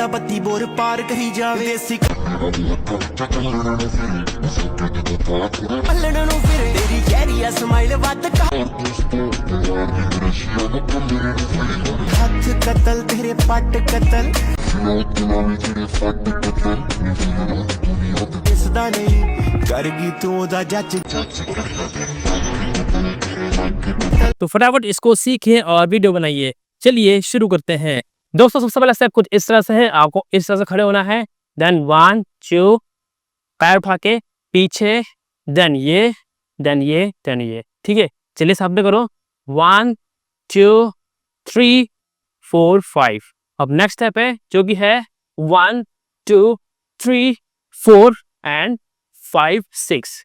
ਤਾਂ ਬੱਤੀ ਬੋਰ ਪਾਰ ਕਰੀ ਜਾਵੇ ਦੇਸੀ ਪੱਲਣ ਨੂੰ ਫਿਰੇ ਤੇਰੀ ਗਹਿਰੀ ਆ ਸਮਾਈਲ ਵੱਧ ਹੱਥ ਕਤਲ ਤੇਰੇ ਪੱਟ ਕਤਲ ਇਸਦਾ ਨਹੀਂ ਕਰ ਗਈ ਤੂੰ ਉਹਦਾ ਜੱਜ तो फटाफट इसको सीखिए और वीडियो बनाइए। चलिए शुरू करते हैं। दोस्तों सबसे पहला स्टेप कुछ इस तरह से है, आपको इस तरह से खड़े होना है। देन 1 2 पैर उठा के पीछे, देन ये देन ये देन ये। ठीक है, चलिए सामने करो। 1 2 3 4 5। अब नेक्स्ट स्टेप है जो कि है 1 2 3 4 एंड 5 6।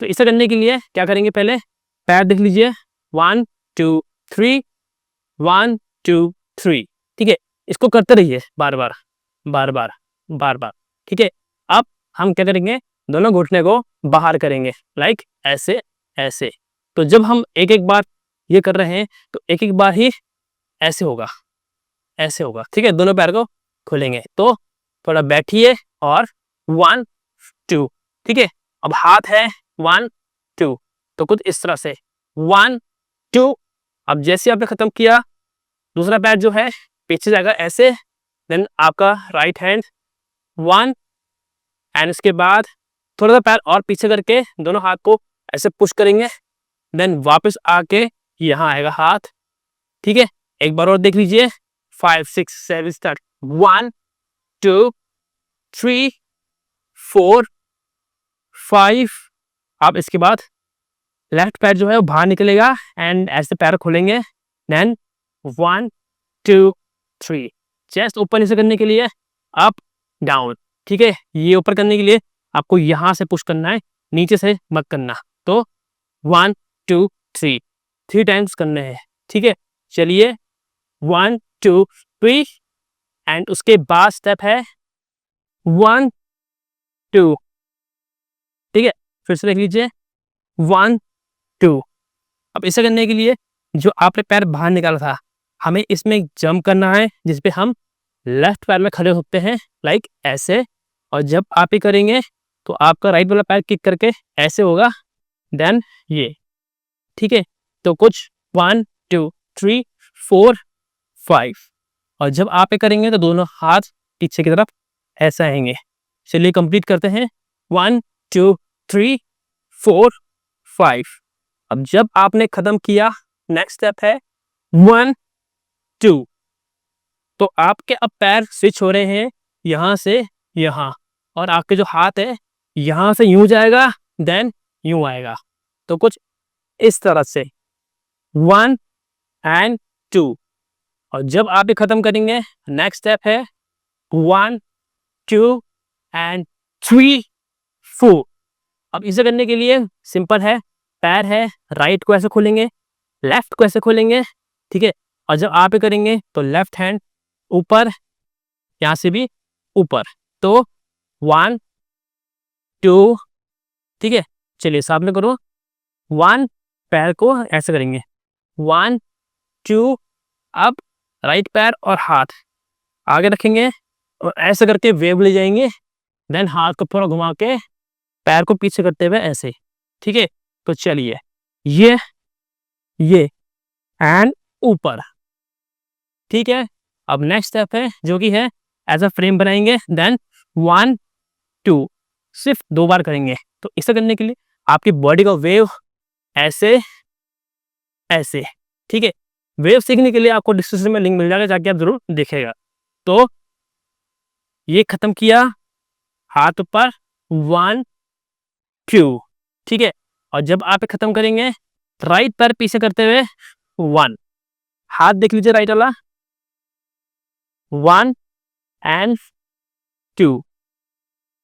तो इसे करने के लिए क्या करेंगे, पहले पैर देख लीजिए। 1 2 3 1 2 3। ठीक है, इसको करते रहिए बार बार बार बार बार बार। ठीक है, अब हम क्या करेंगे, दोनों घुटने को बाहर करेंगे, लाइक ऐसे ऐसे। तो जब हम एक एक बार ये कर रहे हैं तो एक एक बार ही ऐसे होगा, ऐसे होगा। ठीक है, दोनों पैर को खोलेंगे। तो थोड़ा बैठिए और 1 2। ठीक है, अब हाथ है 1 2, तो कुछ इस तरह से 1 2। अब जैसे आपने खत्म किया, दूसरा पैर जो है पीछे जाएगा ऐसे। देन आपका राइट हैंड 1 एंड इसके बाद थोड़ा सा पैर और पीछे करके दोनों हाथ को ऐसे पुश करेंगे। देन वापस आके यहाँ आएगा हाथ। ठीक है, एक बार और देख लीजिए। 5 6 7 स्टार्ट। 1 2 3 4 5। अब इसके बाद लेफ्ट पैर जो है वो बाहर निकलेगा एंड ऐसे पैर खोलेंगे। देन 1 2 3। चेस्ट ऊपर नीचे करने के लिए अप डाउन। ठीक है, ये ऊपर करने के लिए आपको यहाँ से पुश करना है, नीचे से मत करना। तो 1 2 3 3 टाइम्स करने हैं। ठीक है, चलिए 1 2 3 एंड उसके बाद स्टेप है 1 2। ठीक है, फिर से देख लीजिए 1 2। अब इसे करने के लिए जो आपने पैर बाहर निकाला था, हमें इसमें जंप करना है जिसपे हम लेफ्ट पैर में खड़े होते हैं, लाइक ऐसे। और जब आप ही करेंगे तो आपका राइट वाला पैर किक करके ऐसे होगा, देन ये। ठीक है, तो कुछ 1 2 3 4 5। और जब आप ही करेंगे तो दोनों हाथ पीछे की तरफ ऐसे आएंगे। चलिए कंप्लीट करते हैं। 1 2 3 4 5। अब जब आपने खत्म किया, नेक्स्ट स्टेप है 1 2। तो आपके अब पैर स्विच हो रहे हैं यहाँ से यहाँ, और आपके जो हाथ है यहाँ से यूं जाएगा, देन यूं आएगा। तो कुछ इस तरह से 1 एंड 2। और जब आप ये खत्म करेंगे, नेक्स्ट स्टेप है 1 2 एंड 3 4। अब इसे करने के लिए सिंपल है, पैर है राइट को ऐसे खोलेंगे, लेफ्ट को ऐसे खोलेंगे। ठीक है, और जब आप ये करेंगे तो लेफ्ट हैंड ऊपर, यहाँ से भी ऊपर। तो 1 2। ठीक है, चलिए सामने करो। 1 पैर को ऐसे करेंगे, 1 2। अब राइट पैर और हाथ आगे रखेंगे और ऐसे करके वेव ले जाएंगे। देन हाथ को थोड़ा घुमा के पैर को पीछे करते हुए ऐसे। ठीक है, तो चलिए ये एंड ऊपर। ठीक है, अब नेक्स्ट स्टेप है जो कि है ऐसा फ्रेम बनाएंगे। देन 1 2 सिर्फ 2 बार करेंगे। तो इसे करने के लिए आपकी बॉडी का वेव ऐसे ऐसे। ठीक है, वेव सीखने के लिए आपको डिस्क्रिप्शन में लिंक मिल जाएगा, जाके आप जरूर देखेगा। तो ये खत्म किया, हाथ ऊपर 1 2। ठीक है, और जब आप खत्म करेंगे, राइट पैर पीछे करते हुए 1, हाथ देख लीजिए राइट वाला, 1 एंड 2।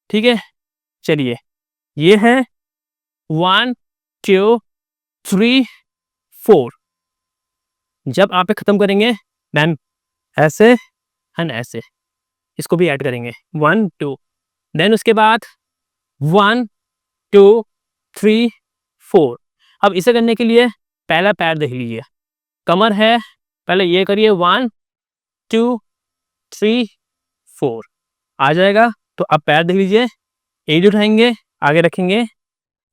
ठीक है, चलिए ये है 1 2 3 4। जब आप खत्म करेंगे, देन ऐसे एंड ऐसे, इसको भी ऐड करेंगे 1 2। देन उसके बाद 1 2 3 4। अब इसे करने के लिए पहला पैर देख लीजिए, कमर है, पहले ये करिए 1 2 3 4 आ जाएगा। तो अब पैर देख लीजिए, एज उठाएंगे, आगे रखेंगे,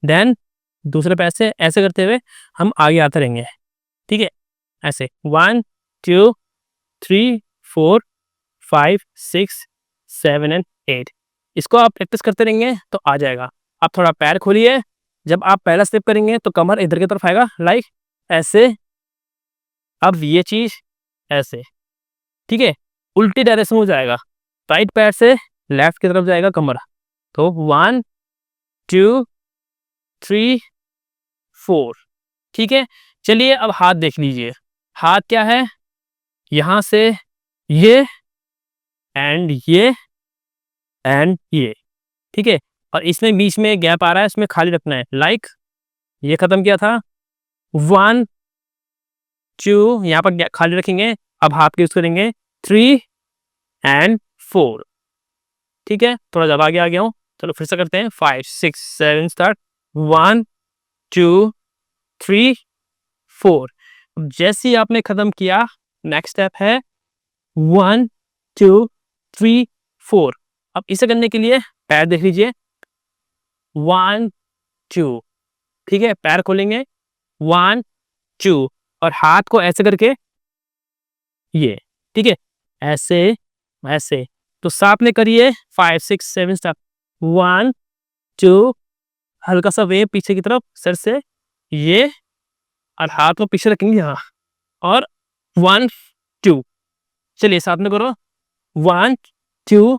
देन दूसरे पैर से ऐसे करते हुए हम आगे आते रहेंगे। ठीक है, ऐसे 1 2 3 4 5 6 7 एंड 8। इसको आप प्रैक्टिस करते रहेंगे तो आ जाएगा। आप थोड़ा पैर खोलिए, जब आप पहला स्टेप करेंगे तो कमर इधर की तरफ आएगा, लाइक ऐसे। अब ये चीज ऐसे, ठीक है, उल्टी डायरेक्शन हो जाएगा, राइट पैर से लेफ्ट की तरफ जाएगा कमर। तो 1 2 3 4। ठीक है, चलिए अब हाथ देख लीजिए। हाथ क्या है, यहां से ये एंड ये एंड ये। ठीक है, और इसमें बीच में गैप आ रहा है, इसमें खाली रखना है, लाइक ये खत्म किया था 1 2, यहाँ पर खाली रखेंगे। अब हाथ के यूज करेंगे 3 एंड 4। ठीक है, थोड़ा ज्यादा आगे आ गया हूँ, चलो फिर से करते हैं 5 6 7 स्टार्ट 1 2 3 4। अब जैसे ही आपने खत्म किया, नेक्स्ट स्टेप है 1 2 3 4। अब इसे करने के लिए पैर देख लीजिए, 1 2। ठीक है, पैर खोलेंगे 1 2 और हाथ को ऐसे करके ये। ठीक है, ऐसे ऐसे। तो साथ में करिए 5 6 7 स्टेप 1 2, हल्का सा वेव पीछे की तरफ सर से ये, और हाथ को पीछे रखेंगे यहाँ, और 1 2। चलिए साथ में करो 1 2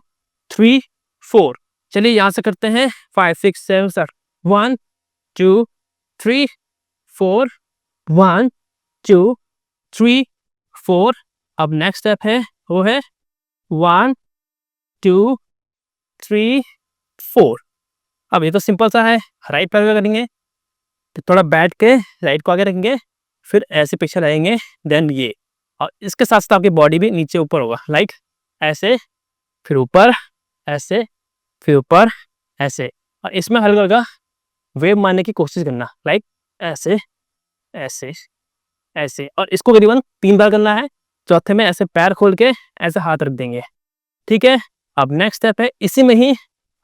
3 4। चलिए यहाँ से करते हैं 5 6 7 स्टार्ट 1 2 3 4 1 2 3 4। अब नेक्स्ट स्टेप है वो है 1 2 3 4। अब ये तो सिंपल सा है, राइट पैर का करेंगे, तो थोड़ा बैठ के राइट को आगे रखेंगे, फिर ऐसे पीछे रहेंगे, देन ये, और इसके साथ साथ आपकी बॉडी भी नीचे ऊपर होगा, लाइक ऐसे, फिर ऊपर ऐसे, फिर ऊपर ऐसे। और इसमें हल्का हल्का वेव मारने की कोशिश करना, लाइक ऐसे ऐसे ऐसे। और इसको करीबन 3 बार करना है। चौथे में ऐसे पैर खोल के ऐसे हाथ रख देंगे। ठीक है, अब नेक्स्ट स्टेप है, इसी में ही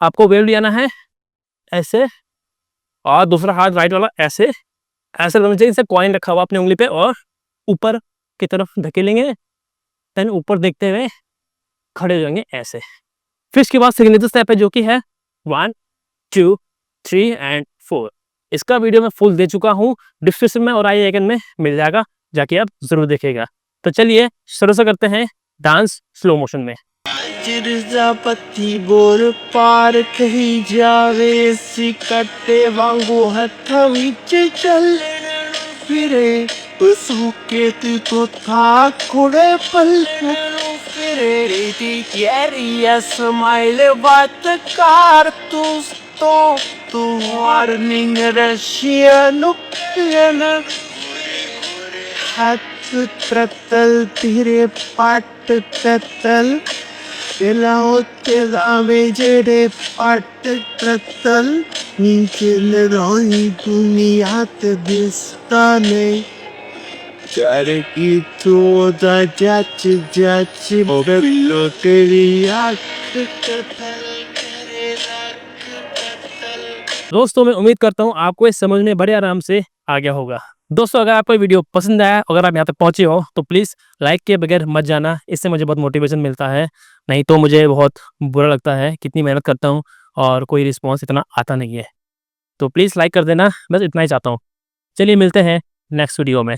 आपको वेव लेना है ऐसे, और दूसरा हाथ राइट वाला ऐसे ऐसे लगना चाहिए, जैसे कॉइन रखा हुआ अपनी उंगली पे, और ऊपर की तरफ धकेलेंगे, देन ऊपर देखते हुए खड़े हो जाएंगे ऐसे। फिर इसके बाद सिग्नेचर स्टेप है जो कि है 1 2 3 एंड 4। इसका वीडियो मैं फुल दे चुका हूँ, डिस्क्रिप्शन में और आई आइकन में मिल जाएगा, जाके आप जरूर देखिएगा। तो चलिए शुरू से करते हैं डांस स्लो मोशन में। पति बोर पार कही जावे सी कट्टे वांगू हथा विच चल फिरे उसके तू था कुड़े पल्ले फिरे रेटी कैरिया स्माइल बात कार तू वार्निंग रशियन हाथ प्रतल तेरे पाट कतल जेड़े पाट कतल नीचे लड़ाई दुनिया दिसता नहीं चार की तो जच जच बोलो तेरी दोस्तों मैं उम्मीद करता हूँ आपको इस समझ में बड़े आराम से आ गया होगा। दोस्तों अगर आपको वीडियो पसंद आया, अगर आप यहाँ तक पहुंचे हो तो प्लीज़ लाइक के बगैर मत जाना, इससे मुझे बहुत मोटिवेशन मिलता है, नहीं तो मुझे बहुत बुरा लगता है, कितनी मेहनत करता हूँ और कोई रिस्पॉन्स इतना आता नहीं है। तो प्लीज़ लाइक कर देना, बस इतना ही चाहता हूँ। चलिए मिलते हैं नेक्स्ट वीडियो में।